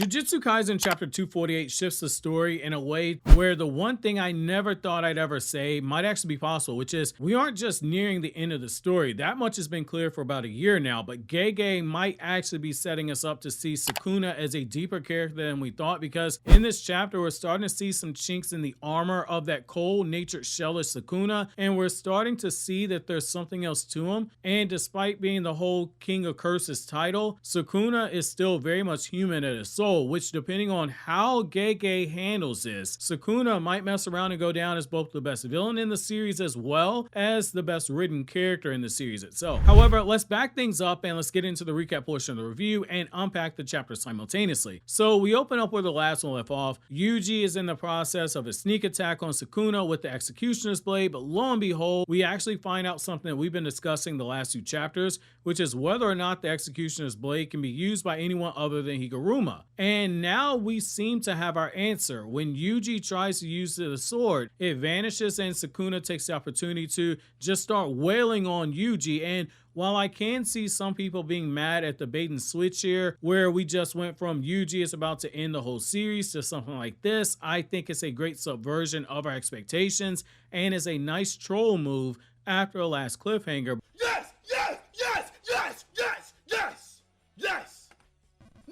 Jujutsu Kaisen chapter 248 shifts the story in a way where the one thing I never thought I'd ever say might actually be possible, which is we aren't just nearing the end of the story. That much has been clear for about a year now, but Gege might actually be setting us up to see Sukuna as a deeper character than we thought, because in this chapter we're starting to see some chinks in the armor of that cold-natured shellish Sukuna, and we're starting to see that there's something else to him. And despite being the whole King of Curses title, Sukuna is still very much human at his soul, which, depending on how Gege handles this, Sukuna might mess around and go down as both the best villain in the series as well as the best written character in the series itself. However, let's back things up and let's get into the recap portion of the review and unpack the chapters simultaneously. So we open up where the last one left off. Yuji is in the process of a sneak attack on Sukuna with the Executioner's Blade, but lo and behold, we actually find out something that we've been discussing the last two chapters, which is whether or not the Executioner's Blade can be used by anyone other than Higaruma. And now we seem to have our answer. When Yuji tries to use the sword, it vanishes and Sukuna takes the opportunity to just start wailing on Yuji. And while I can see some people being mad at the bait and switch here, where we just went from Yuji is about to end the whole series to something like this, I think it's a great subversion of our expectations and is a nice troll move after a last cliffhanger. Yes! Yes! Yes! Yes! Yes! Yes! Yes!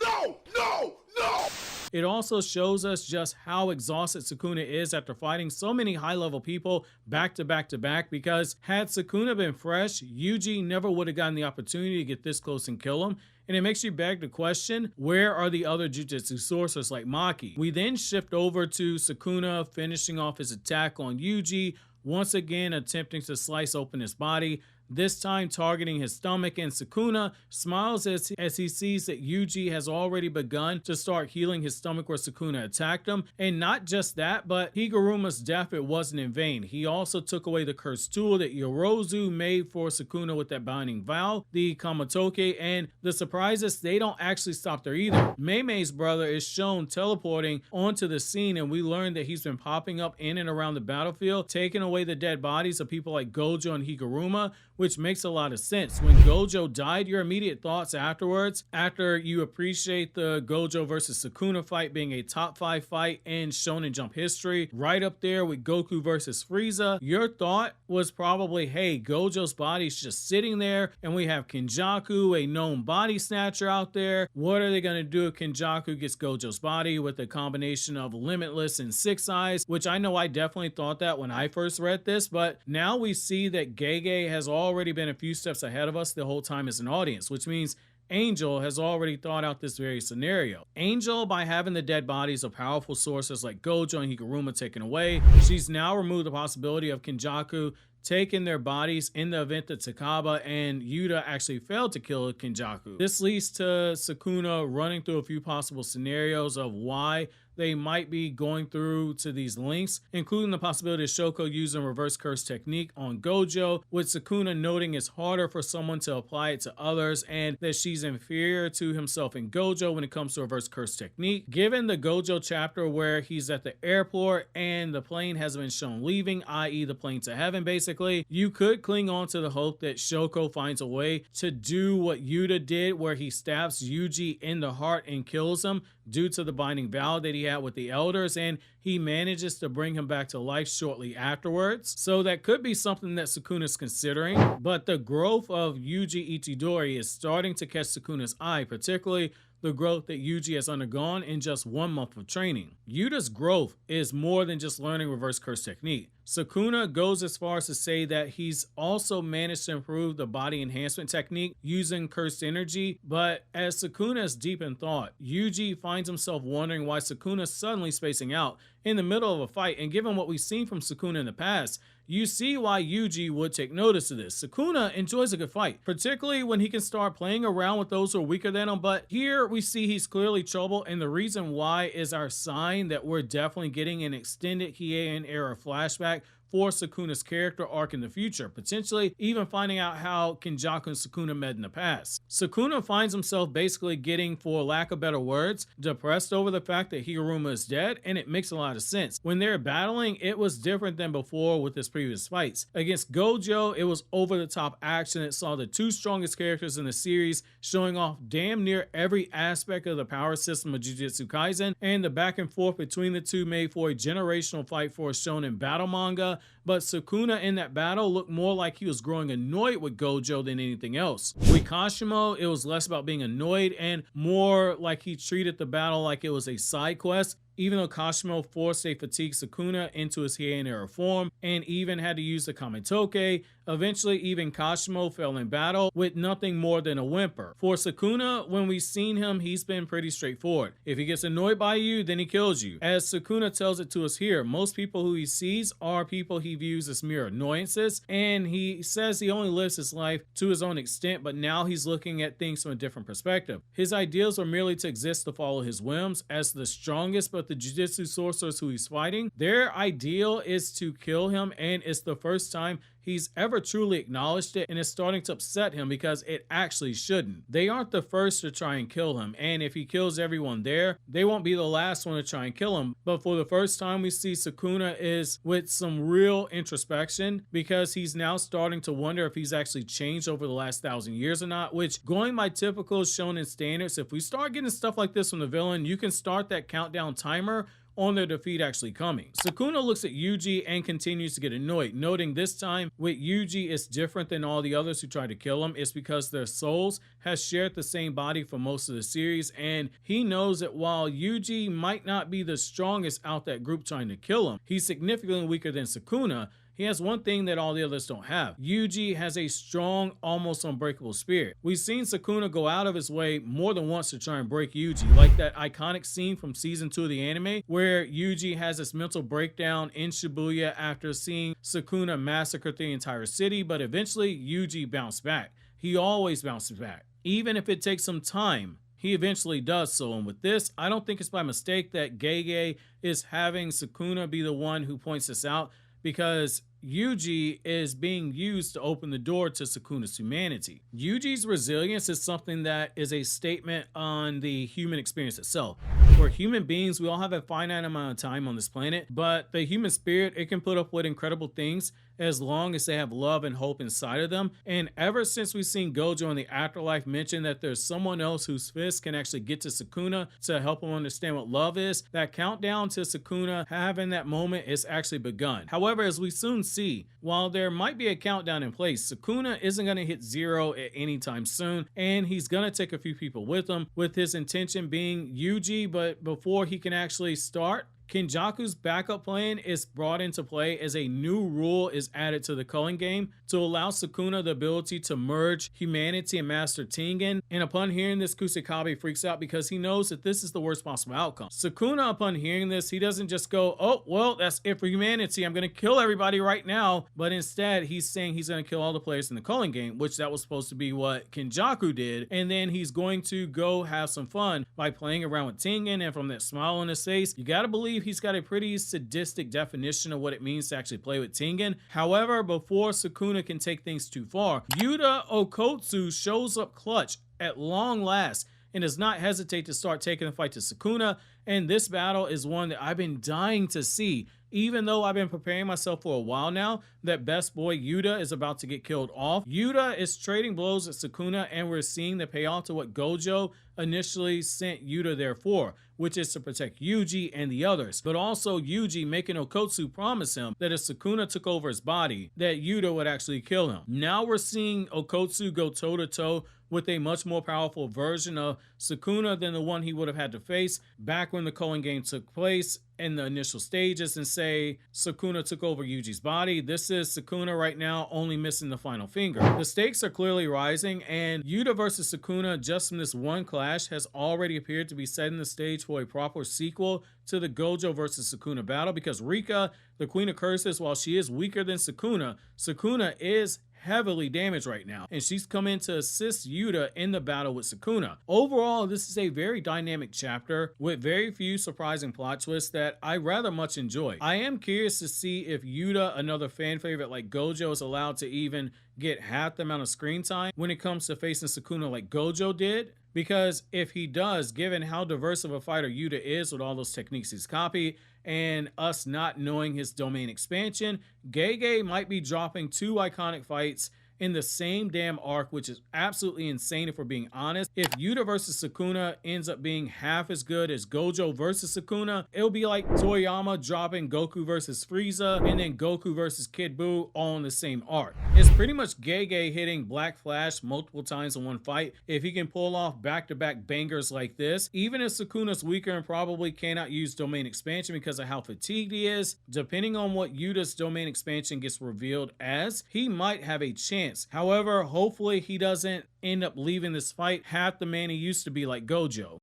No! No! No! It also shows us just how exhausted Sukuna is after fighting so many high-level people back to back to back, because had Sukuna been fresh, Yuji never would have gotten the opportunity to get this close and kill him. And it makes you beg the question, where are the other Jujutsu sorcerers like Maki? We then shift over to Sukuna finishing off his attack on Yuji, once again attempting to slice open his body, this time targeting his stomach, and Sukuna smiles as he sees that Yuji has already begun to start healing his stomach where Sukuna attacked him. And not just that, but Higuruma's death, it wasn't in vain. He also took away the cursed tool that Yorozu made for Sukuna with that binding vow, the Kamatoke, and the surprise is they don't actually stop there either. Mei's brother is shown teleporting onto the scene, and we learn that he's been popping up in and around the battlefield, taking away the dead bodies of people like Gojo and Higuruma, which makes a lot of sense. When Gojo died, your immediate thoughts afterwards, after you appreciate the Gojo versus Sukuna fight being a top 5 fight in Shonen Jump history, right up there with Goku versus Frieza, your thought was probably, hey, Gojo's body's just sitting there, and we have Kenjaku, a known body snatcher out there. What are they going to do if Kenjaku gets Gojo's body with a combination of Limitless and Six Eyes? Which I know I definitely thought that when I first read this, but now we see that Gege has already been a few steps ahead of us the whole time as an audience, which means Angel has already thought out this very scenario. Angel, by having the dead bodies of powerful sources like Gojo and Higuruma taken away, she's now removed the possibility of Kenjaku taking their bodies in the event that Takaba and Yuta actually failed to kill Kenjaku. This leads to Sukuna running through a few possible scenarios of why they might be going through to these links, including the possibility of Shoko using reverse curse technique on Gojo, with Sukuna noting it's harder for someone to apply it to others and that she's inferior to himself and Gojo when it comes to reverse curse technique. Given the Gojo chapter where he's at the airport and the plane hasn't been shown leaving, i.e. the plane to heaven basically, you could cling on to the hope that Shoko finds a way to do what Yuta did, where he stabs Yuji in the heart and kills him due to the binding vow that he had with the elders, and he manages to bring him back to life shortly afterwards. So that could be something that Sukuna's considering, but the growth of Yuji Itadori is starting to catch Sukuna's eye, particularly the growth that Yuji has undergone in just 1 month of training. Yuta's growth is more than just learning reverse curse technique. Sukuna goes as far as to say that he's also managed to improve the body enhancement technique using cursed energy, but as Sukuna is deep in thought, Yuji finds himself wondering why Sukuna's suddenly spacing out in the middle of a fight, and given what we've seen from Sukuna in the past, you see why Yuji would take notice of this. Sukuna enjoys a good fight, particularly when he can start playing around with those who are weaker than him, but here we see he's clearly trouble, and the reason why is our sign that we're definitely getting an extended Heian era flashback for Sukuna's character arc in the future, potentially even finding out how Kenjaku and Sukuna met in the past. Sukuna finds himself basically getting, for lack of better words, depressed over the fact that Higaruma is dead, and it makes a lot of sense. When they're battling, it was different than before with his previous fights. Against Gojo, it was over-the-top action. It saw the two strongest characters in the series showing off damn near every aspect of the power system of Jujutsu Kaisen, and the back and forth between the two made for a generational fight for a shonen battle manga. But Sukuna in that battle looked more like he was growing annoyed with Gojo than anything else. With Kashimo, it was less about being annoyed and more like he treated the battle like it was a side quest, even though Kashimo forced a fatigued Sukuna into his Heian era form and even had to use the Kametoke. Eventually, even Kashimo fell in battle with nothing more than a whimper. For Sukuna, when we've seen him, he's been pretty straightforward. If he gets annoyed by you, then he kills you. As Sukuna tells it to us here, most people who he sees are people he views as mere annoyances, and he says he only lives his life to his own extent, but now he's looking at things from a different perspective. His ideals are merely to exist to follow his whims. As the strongest but the Jujutsu sorcerers who he's fighting, their ideal is to kill him, and it's the first time he's ever truly acknowledged it, and it's starting to upset him because it actually shouldn't. They aren't the first to try and kill him, and if he kills everyone there, they won't be the last one to try and kill him. But for the first time, we see Sukuna is with some real introspection because he's now starting to wonder if he's actually changed over the last 1,000 years or not, which, going by typical shonen standards, if we start getting stuff like this from the villain, you can start that countdown timer on their defeat actually coming. Sukuna looks at Yuji and continues to get annoyed, noting this time with Yuji it's different than all the others who tried to kill him. It's because their souls has shared the same body for most of the series, and he knows that while Yuji might not be the strongest out that group trying to kill him, he's significantly weaker than Sukuna. He has one thing that all the others don't have. Yuji has a strong, almost unbreakable spirit. We've seen Sukuna go out of his way more than once to try and break Yuji, like that iconic scene from season 2 of the anime where Yuji has this mental breakdown in Shibuya after seeing Sukuna massacre the entire city, but eventually Yuji bounced back. He always bounces back. Even if it takes some time, he eventually does so, and with this, I don't think it's by mistake that Gege is having Sukuna be the one who points this out, because Yuji is being used to open the door to Sukuna's humanity. Yuji's resilience is something that is a statement on the human experience itself. We're human beings, we all have a finite amount of time on this planet, but the human spirit, it can put up with incredible things as long as they have love and hope inside of them. And ever since we've seen Gojo in the afterlife mention that there's someone else whose fist can actually get to Sukuna to help him understand what love is, that countdown to Sukuna having that moment is actually begun. However, as we soon see, while there might be a countdown in place, Sukuna isn't going to hit 0 at any time soon, and he's going to take a few people with him, with his intention being Yuji. But before he can actually start, Kenjaku's backup plan is brought into play as a new rule is added to the Culling Game to allow Sukuna the ability to merge humanity and master Tengen. And upon hearing this, Kusakabe freaks out because he knows that this is the worst possible outcome. Sukuna, upon hearing this, he doesn't just go, oh, well, that's it for humanity, I'm going to kill everybody right now. But instead, he's saying he's going to kill all the players in the Culling Game, which that was supposed to be what Kenjaku did. And then he's going to go have some fun by playing around with Tengen. And from that smile on his face, you got to believe he's got a pretty sadistic definition of what it means to actually play with Tengen. However, before Sukuna can take things too far, Yuta Okotsu shows up clutch at long last and does not hesitate to start taking the fight to Sukuna. And this battle is one that I've been dying to see, even though I've been preparing myself for a while now that best boy Yuta is about to get killed off. Yuta is trading blows at Sukuna, and we're seeing the payoff to what Gojo initially sent Yuta there for, which is to protect Yuji and the others, but also Yuji making Okotsu promise him that if Sukuna took over his body, that Yuta would actually kill him. Now we're seeing Okotsu go toe-to-toe with a much more powerful version of Sukuna than the one he would have had to face back when the Culling Game took place in the initial stages, and say Sukuna took over Yuji's body. This is Sukuna right now only missing the final finger. The stakes are clearly rising, and Yuta versus Sukuna just from this one clash has already appeared to be setting the stage for a proper sequel to the Gojo versus Sukuna battle, because Rika, the Queen of Curses, while she is weaker than Sukuna, Sukuna is heavily damaged right now, and she's come in to assist Yuta in the battle with Sukuna. Overall, this is a very dynamic chapter with very few surprising plot twists that I rather much enjoy. I am curious to see if Yuta, another fan favorite like Gojo, is allowed to even get half the amount of screen time when it comes to facing Sukuna like Gojo did. Because if he does, given how diverse of a fighter Yuta is with all those techniques he's copied, and us not knowing his domain expansion, Gege might be dropping 2 iconic fights in the same damn arc, which is absolutely insane if we're being honest. If Yuta versus Sukuna ends up being half as good as Gojo versus Sukuna, it'll be like Toriyama dropping Goku versus Frieza and then Goku versus Kid Buu all in the same arc. It's pretty much Gege hitting Black Flash multiple times in one fight. If he can pull off back-to-back bangers like this, even if Sukuna's weaker and probably cannot use domain expansion because of how fatigued he is, depending on what Yuta's domain expansion gets revealed as, he might have a chance. However, hopefully he doesn't end up leaving this fight half the man he used to be like Gojo.